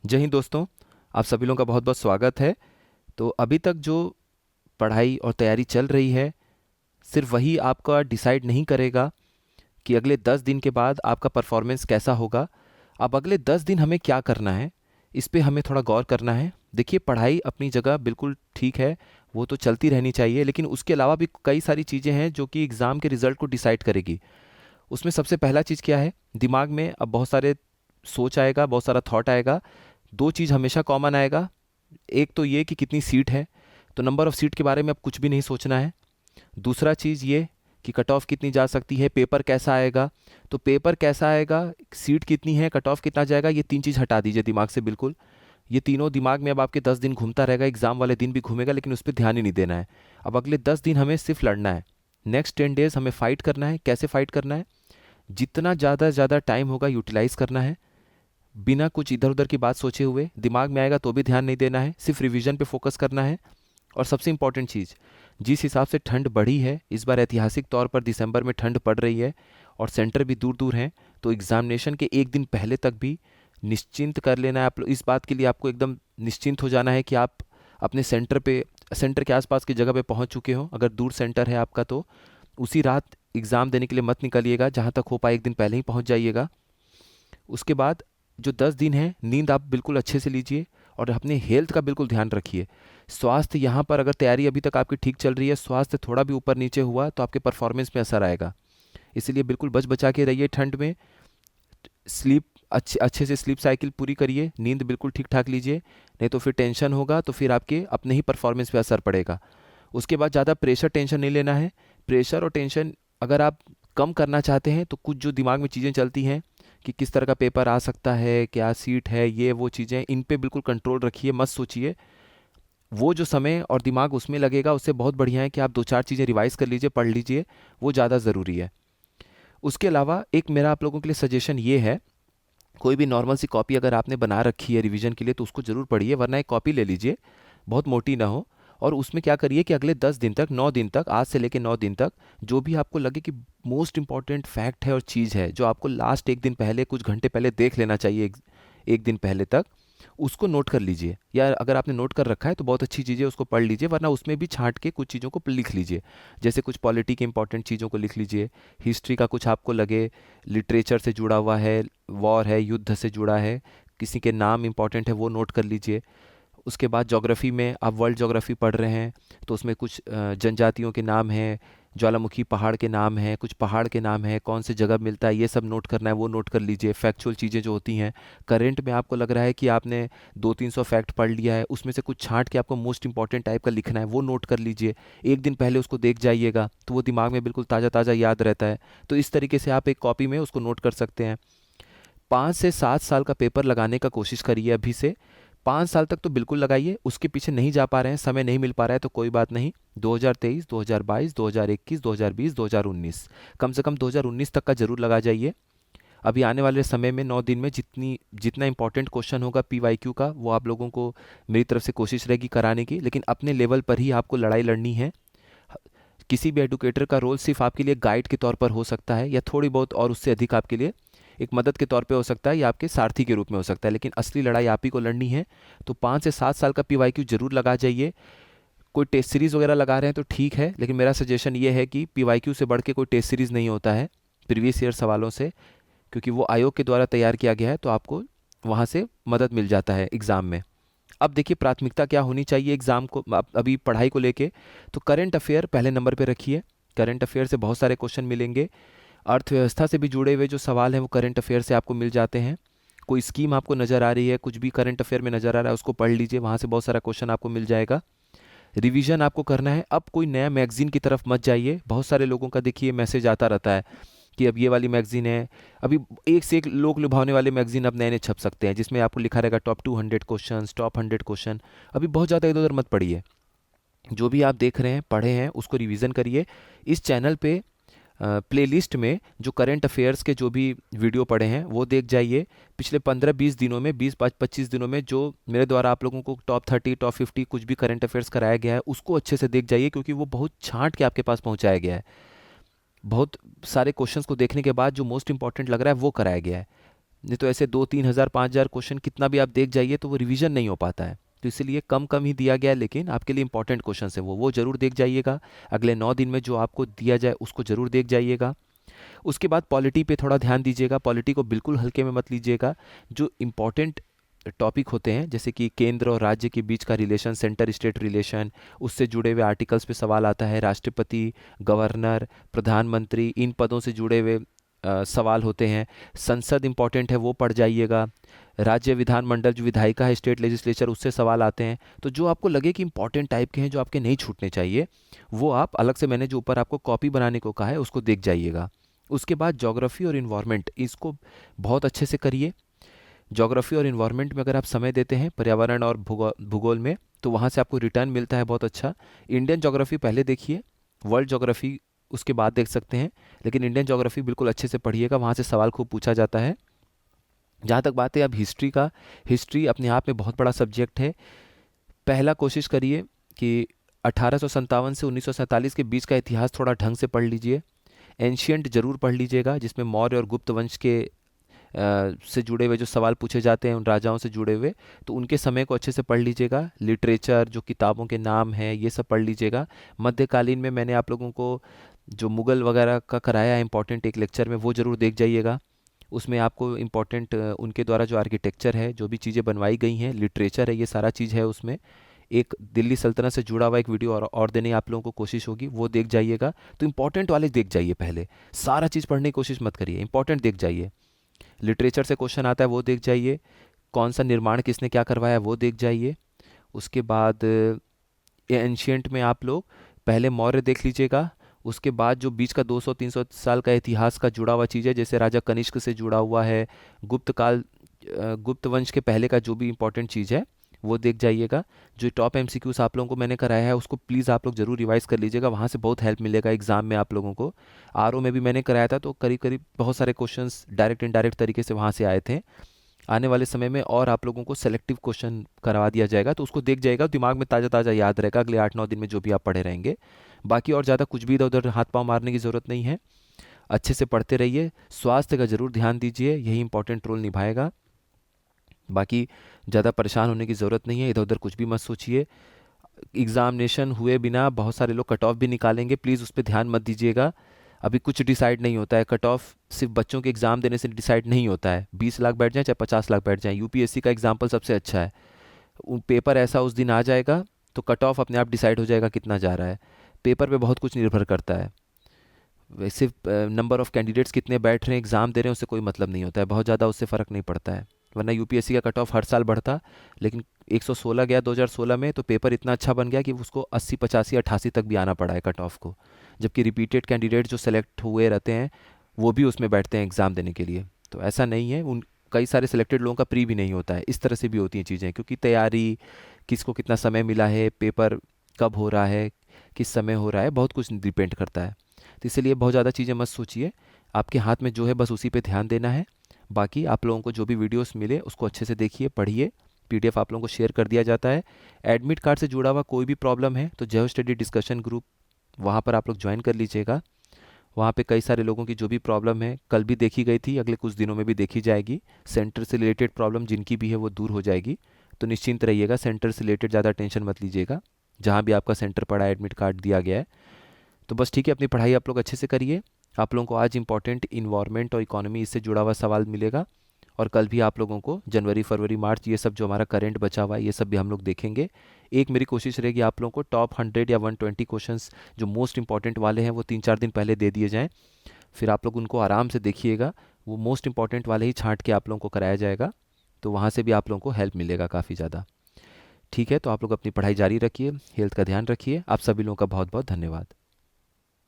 जय हिंद दोस्तों। आप सभी लोगों का बहुत बहुत स्वागत है। तो अभी तक जो पढ़ाई और तैयारी चल रही है, सिर्फ वही आपका डिसाइड नहीं करेगा कि अगले 10 दिन के बाद आपका परफॉर्मेंस कैसा होगा। अब अगले 10 दिन हमें क्या करना है, इस पे हमें थोड़ा गौर करना है। देखिए, पढ़ाई अपनी जगह बिल्कुल ठीक है, वो तो चलती रहनी चाहिए, लेकिन उसके अलावा भी कई सारी चीज़ें हैं जो कि एग्ज़ाम के रिज़ल्ट को डिसाइड करेगी। उसमें सबसे पहला चीज़ क्या है, दिमाग में अब बहुत सारे सोच आएगा, बहुत सारा थॉट आएगा। दो चीज़ हमेशा कॉमन आएगा। एक तो ये कि कितनी सीट है, तो नंबर ऑफ सीट के बारे में अब कुछ भी नहीं सोचना है। दूसरा चीज़ ये कि कट ऑफ कितनी जा सकती है, पेपर कैसा आएगा। तो पेपर कैसा आएगा, सीट कितनी है, कट ऑफ कितना जाएगा, ये तीन चीज़ हटा दीजिए दिमाग से बिल्कुल। ये तीनों दिमाग में अब आपके 10 दिन घूमता रहेगा, एग्ज़ाम वाले दिन भी घूमेगा, लेकिन उस पर ध्यान ही नहीं देना है। अब अगले 10 दिन हमें सिर्फ लड़ना है। नेक्स्ट 10 डेज़ हमें फ़ाइट करना है। कैसे फ़ाइट करना है, जितना ज़्यादा ज़्यादा टाइम होगा यूटिलाइज़ करना है, बिना कुछ इधर उधर की बात सोचे हुए। दिमाग में आएगा तो भी ध्यान नहीं देना है, सिर्फ रिवीजन पे फोकस करना है। और सबसे इम्पॉर्टेंट चीज़, जिस हिसाब से ठंड बढ़ी है इस बार, ऐतिहासिक तौर पर दिसंबर में ठंड पड़ रही है और सेंटर भी दूर दूर हैं, तो एग्जामिनेशन के एक दिन पहले तक भी निश्चिंत कर लेना है। आप इस बात के लिए आपको एकदम निश्चिंत हो जाना है कि आप अपने सेंटर के आसपास की जगह पे पहुंच चुके हो। अगर दूर सेंटर है आपका तो उसी रात एग्ज़ाम देने के लिए मत निकलिएगा, जहाँ तक हो पाए एक दिन पहले ही पहुंच जाइएगा। उसके बाद जो 10 दिन है, नींद आप बिल्कुल अच्छे से लीजिए और अपने हेल्थ का बिल्कुल ध्यान रखिए। स्वास्थ्य यहाँ पर, अगर तैयारी अभी तक आपकी ठीक चल रही है, स्वास्थ्य थोड़ा भी ऊपर नीचे हुआ तो आपके परफॉर्मेंस में असर आएगा। इसलिए बिल्कुल बच बचा के रहिए ठंड में। स्लीप अच्छे अच्छे से स्लीप साइकिल पूरी करिए, नींद बिल्कुल ठीक ठाक लीजिए, नहीं तो फिर टेंशन होगा तो फिर आपके अपने ही परफॉर्मेंस पे असर पड़ेगा। उसके बाद ज़्यादा प्रेशर टेंशन नहीं लेना है। प्रेशर और टेंशन अगर आप कम करना चाहते हैं तो कुछ जो दिमाग में चीज़ें चलती हैं कि किस तरह का पेपर आ सकता है, क्या सीट है, ये वो चीज़ें, इन पे बिल्कुल कंट्रोल रखिए, मत सोचिए। वो जो समय और दिमाग उसमें लगेगा, उससे बहुत बढ़िया है कि आप दो चार चीज़ें रिवाइज कर लीजिए, पढ़ लीजिए, वो ज़्यादा ज़रूरी है। उसके अलावा एक मेरा आप लोगों के लिए सजेशन ये है, कोई भी नॉर्मल सी कॉपी अगर आपने बना रखी है रिवीजन के लिए तो उसको ज़रूर पढ़िए, वरना एक कॉपी ले लीजिए, बहुत मोटी ना हो। और उसमें क्या करिए कि अगले 10 दिन तक, 9 दिन तक, आज से लेके 9 दिन तक, जो भी आपको लगे कि मोस्ट इंपॉर्टेंट फैक्ट है और चीज़ है जो आपको लास्ट एक दिन पहले, कुछ घंटे पहले देख लेना चाहिए, एक दिन पहले तक, उसको नोट कर लीजिए। या अगर आपने नोट कर रखा है तो बहुत अच्छी चीज़ है, उसको पढ़ लीजिए, वरना उसमें भी छांट के कुछ चीज़ों को लिख लीजिए। जैसे कुछ पॉलिटी के इंपॉर्टेंट चीज़ों को लिख लीजिए, हिस्ट्री का कुछ आपको लगे लिटरेचर से जुड़ा हुआ है, वॉर है, युद्ध से जुड़ा है, किसी के नाम इंपॉर्टेंट है, वो नोट कर लीजिए। उसके बाद ज्योग्राफी में आप वर्ल्ड ज्योग्राफी पढ़ रहे हैं तो उसमें कुछ जनजातियों के नाम हैं, ज्वालामुखी पहाड़ के नाम हैं, कुछ पहाड़ के नाम हैं, कौन सी जगह मिलता है, ये सब नोट करना है, वो नोट कर लीजिए। फैक्चुअल चीज़ें जो होती हैं, करेंट में आपको लग रहा है कि आपने 200-300 फैक्ट पढ़ लिया है, उसमें से कुछ छांट के आपको मोस्ट इंपॉर्टेंट टाइप का लिखना है, वो नोट कर लीजिए। एक दिन पहले उसको देख जाइएगा तो वो दिमाग में बिल्कुल ताज़ा ताज़ा याद रहता है। तो इस तरीके से आप एक कॉपी में उसको नोट कर सकते हैं। 5 से 7 साल का पेपर लगाने का कोशिश करिए अभी से। 5 साल तक तो बिल्कुल लगाइए, उसके पीछे नहीं जा पा रहे हैं, समय नहीं मिल पा रहा है तो कोई बात नहीं। 2023, 2022, 2021, 2020, 2019, कम से कम 2019 तक का जरूर लगा जाइए। अभी आने वाले समय में 9 दिन में जितना इंपॉर्टेंट क्वेश्चन होगा पीवाईक्यू का, वो आप लोगों को मेरी तरफ से कोशिश रहेगी कराने की, लेकिन अपने लेवल पर ही आपको लड़ाई लड़नी है। किसी भी एडुकेटर का रोल सिर्फ आपके लिए गाइड के तौर पर हो सकता है, या थोड़ी बहुत और उससे अधिक आपके लिए एक मदद के तौर पे हो सकता है, या आपके सारथी के रूप में हो सकता है, लेकिन असली लड़ाई आप ही को लड़नी है। तो 5 से 7 साल का पीवाईक्यू जरूर लगा जाइए। कोई टेस्ट सीरीज़ वगैरह लगा रहे हैं तो ठीक है, लेकिन मेरा सजेशन ये है कि पीवाईक्यू से बढ़ के कोई टेस्ट सीरीज़ नहीं होता है प्रीवियस ईयर सवालों से, क्योंकि वो आयोग के द्वारा तैयार किया गया है, तो आपको वहाँ से मदद मिल जाता है एग्ज़ाम में। अब देखिए, प्राथमिकता क्या होनी चाहिए एग्ज़ाम को, अभी पढ़ाई को लेके, तो करंट अफेयर पहले नंबर पे रखिए। करंट अफेयर से बहुत सारे क्वेश्चन मिलेंगे। अर्थव्यवस्था से भी जुड़े हुए जो सवाल हैं वो करंट अफेयर से आपको मिल जाते हैं। कोई स्कीम आपको नज़र आ रही है, कुछ भी करंट अफेयर में नज़र आ रहा है, उसको पढ़ लीजिए, वहाँ से बहुत सारा क्वेश्चन आपको मिल जाएगा। रिवीजन आपको करना है। अब कोई नया मैगजीन की तरफ मत जाइए। बहुत सारे लोगों का देखिए मैसेज आता रहता है कि अब ये वाली मैगजीन है, अभी एक से एक लोग लुभावने वाले मैगजीन अब नए नए छप सकते हैं, जिसमें आपको लिखा रहेगा टॉप 200 क्वेश्चन, टॉप 100 क्वेश्चन। अभी बहुत ज़्यादा इधर उधर मत पढ़िए। जो भी आप देख रहे हैं, पढ़े हैं, उसको रिवीजन करिए। इस चैनल पे प्लेलिस्ट में जो करंट अफेयर्स के जो भी वीडियो पड़े हैं वो देख जाइए। पिछले 15-20 दिनों में, 20-25 दिनों में जो मेरे द्वारा आप लोगों को टॉप 30, टॉप 50 कुछ भी करंट अफेयर्स कराया गया है, उसको अच्छे से देख जाइए, क्योंकि वो बहुत छांट के आपके पास पहुंचाया गया है। बहुत सारे क्वेश्चंस को देखने के बाद जो मोस्ट इंपॉर्टेंट लग रहा है वो कराया गया है। नहीं तो ऐसे 2-3 हज़ार 5 हज़ार क्वेश्चन कितना भी आप देख जाइए तो वो रिवीजन नहीं हो पाता है। तो इसलिए कम कम ही दिया गया है, लेकिन आपके लिए इंपॉर्टेंट क्वेश्चन है वो ज़रूर देख जाइएगा। अगले 9 दिन में जो आपको दिया जाए उसको ज़रूर देख जाइएगा। उसके बाद पॉलिटी पे थोड़ा ध्यान दीजिएगा, पॉलिटी को बिल्कुल हल्के में मत लीजिएगा। जो इम्पोर्टेंट टॉपिक होते हैं जैसे कि केंद्र और राज्य के बीच का रिलेशन, सेंटर स्टेट रिलेशन, उससे जुड़े हुए आर्टिकल्स पे सवाल आता है। राष्ट्रपति, गवर्नर, प्रधानमंत्री, इन पदों से जुड़े हुए सवाल होते हैं। संसद इम्पॉर्टेंट है, वो पढ़ जाइएगा। राज्य विधानमंडल जो विधायिका है, स्टेट लेजिस्लेचर, उससे सवाल आते हैं। तो जो आपको लगे कि इंपॉर्टेंट टाइप के हैं, जो आपके नहीं छूटने चाहिए, वो आप अलग से, मैंने जो ऊपर आपको कॉपी बनाने को कहा है, उसको देख जाइएगा। उसके बाद ज्योग्राफी और इन्वायरमेंट, इसको बहुत अच्छे से करिए। ज्योग्राफी और इन्वायरमेंट में अगर आप समय देते हैं, पर्यावरण और भूगोल में, तो वहाँ से आपको रिटर्न मिलता है बहुत अच्छा। इंडियन ज्योग्राफी पहले देखिए, वर्ल्ड ज्योग्राफी उसके बाद देख सकते हैं, लेकिन इंडियन ज्योग्राफी बिल्कुल अच्छे से पढ़िएगा, वहाँ से सवाल खूब पूछा जाता है। जहाँ तक बात है अब हिस्ट्री का, हिस्ट्री अपने आप में बहुत बड़ा सब्जेक्ट है। पहला कोशिश करिए कि 1857 से 1947 के बीच का इतिहास थोड़ा ढंग से पढ़ लीजिए। एंशियंट जरूर पढ़ लीजिएगा, जिसमें मौर्य और गुप्त वंश के से जुड़े हुए जो सवाल पूछे जाते हैं, उन राजाओं से जुड़े हुए, तो उनके समय को अच्छे से पढ़ लीजिएगा। लिटरेचर, जो किताबों के नाम हैं, ये सब पढ़ लीजिएगा। मध्यकालीन में मैंने आप लोगों को जो मुग़ल वगैरह का कराया है इंपॉर्टेंट एक लेक्चर में, वो ज़रूर देख जाइएगा। उसमें आपको इम्पोर्टेंट उनके द्वारा जो आर्किटेक्चर है, जो भी चीज़ें बनवाई गई हैं, लिटरेचर है, ये सारा चीज़ है उसमें। एक दिल्ली सल्तनत से जुड़ा हुआ एक वीडियो और देने आप लोगों को कोशिश होगी, वो देख जाइएगा। तो इंपॉर्टेंट वाले देख जाइए पहले, सारा चीज़ पढ़ने की कोशिश मत करिए, इंपॉर्टेंट देख जाइए। लिटरेचर से क्वेश्चन आता है, वो देख जाइए। कौन सा निर्माण किसने क्या करवाया, वो देख जाइए। उसके बाद एंशियंट में आप लोग पहले मौर्य देख लीजिएगा। उसके बाद जो बीच का 200-300 साल का इतिहास का जुड़ा हुआ चीज़ है, जैसे राजा कनिष्क से जुड़ा हुआ है, गुप्त काल, गुप्त वंश के पहले का जो भी इंपॉर्टेंट चीज़ है, वो देख जाइएगा। जो टॉप एमसीक्यूज आप लोगों को मैंने कराया है, उसको प्लीज़ आप लोग ज़रूर रिवाइज कर लीजिएगा, वहाँ से बहुत हेल्प मिलेगा एग्जाम में आप लोगों को। आरओ में भी मैंने कराया था, तो करीब करीब बहुत सारे क्वेश्चंस डायरेक्ट इनडायरेक्ट तरीके से वहाँ से आए थे। आने वाले समय में और आप लोगों को सेलेक्टिव क्वेश्चन करवा दिया जाएगा, तो उसको देख जाएगा, दिमाग में ताज़ा ताज़ा याद रहेगा अगले 8-9 दिन में जो भी आप पढ़े रहेंगे। बाकी और ज़्यादा कुछ भी इधर उधर हाथ पाँव मारने की ज़रूरत नहीं है। अच्छे से पढ़ते रहिए, स्वास्थ्य का ज़रूर ध्यान दीजिए, यही इंपॉर्टेंट रोल निभाएगा। बाकी ज़्यादा परेशान होने की ज़रूरत नहीं है, इधर उधर कुछ भी मत सोचिए। एग्ज़ामिनेशन हुए बिना बहुत सारे लोग कट ऑफ भी निकालेंगे, प्लीज़ उस पर ध्यान मत दीजिएगा। अभी कुछ डिसाइड नहीं होता है, कट ऑफ सिर्फ बच्चों के एग्ज़ाम देने से डिसाइड नहीं होता है। 20 लाख बैठ जाए चाहे 50 लाख बैठ जाए, यूपीएससी का एग्जाम्पल सबसे अच्छा है। पेपर ऐसा उस दिन आ जाएगा तो कट ऑफ अपने आप डिसाइड हो जाएगा कितना जा रहा है। पेपर पे बहुत कुछ निर्भर करता है, सिर्फ नंबर ऑफ़ कैंडिडेट्स कितने बैठ रहे हैं, एग्ज़ाम दे रहे हैं, उससे कोई मतलब नहीं होता है, बहुत ज़्यादा उससे फ़र्क नहीं पड़ता है। वरना यूपीएससी का कट ऑफ हर साल बढ़ता, लेकिन 116 गया 2016 में, तो पेपर इतना अच्छा बन गया कि उसको 80, 85, 88 तक भी आना पड़ा है कट ऑफ को। जबकि रिपीटेड कैंडिडेट जो सेलेक्ट हुए रहते हैं, वो भी उसमें बैठते हैं एग्ज़ाम देने के लिए। तो ऐसा नहीं है, उन कई सारे सिलेक्टेड लोगों का प्री भी नहीं होता है। इस तरह से भी होती हैं चीज़ें, क्योंकि तैयारी, किसको कितना समय मिला है, पेपर कब हो रहा है, किस समय हो रहा है, बहुत कुछ डिपेंड करता है। तो इसलिए बहुत ज़्यादा चीज़ें मत सोचिए, आपके हाथ में जो है बस उसी पे ध्यान देना है। बाकी आप लोगों को जो भी वीडियोस मिले उसको अच्छे से देखिए, पढ़िए। पीडीएफ आप लोगों को शेयर कर दिया जाता है। एडमिट कार्ड से जुड़ा हुआ कोई भी प्रॉब्लम है तो जय स्टडी डिस्कशन ग्रुप, वहाँ पर आप लोग ज्वाइन कर लीजिएगा। वहाँ पे कई सारे लोगों की जो भी प्रॉब्लम है कल भी देखी गई थी, अगले कुछ दिनों में भी देखी जाएगी। सेंटर से रिलेटेड प्रॉब्लम जिनकी भी है वो दूर हो जाएगी, तो निश्चिंत रहिएगा, सेंटर से रिलेटेड ज़्यादा टेंशन मत लीजिएगा। जहाँ भी आपका सेंटर पड़ा है, एडमिट कार्ड दिया गया है, तो बस ठीक है, अपनी पढ़ाई आप लोग अच्छे से करिए। आप लोगों को आज इंपॉर्टेंट इन्वायरमेंट और इकोनॉमी, इससे जुड़ा हुआ सवाल मिलेगा, और कल भी आप लोगों को जनवरी, फरवरी, मार्च, ये सब जो हमारा करंट बचा हुआ है, ये सब भी हम लोग देखेंगे। एक मेरी कोशिश रहेगी आप लोगों को टॉप 100 या 120 क्वेश्चंस जो मोस्ट इंपॉर्टेंट वाले हैं वो 3-4 दिन पहले दे दिए जाएँ, फिर आप लोग उनको आराम से देखिएगा। वो मोस्ट इंपॉर्टेंट वाले ही छांट के आप लोगों को कराया जाएगा, तो वहाँ से भी आप लोगों को हेल्प मिलेगा काफ़ी ज़्यादा। ठीक है, तो आप लोग अपनी पढ़ाई जारी रखिए, हेल्थ का ध्यान रखिए। आप सभी लोगों का बहुत बहुत धन्यवाद।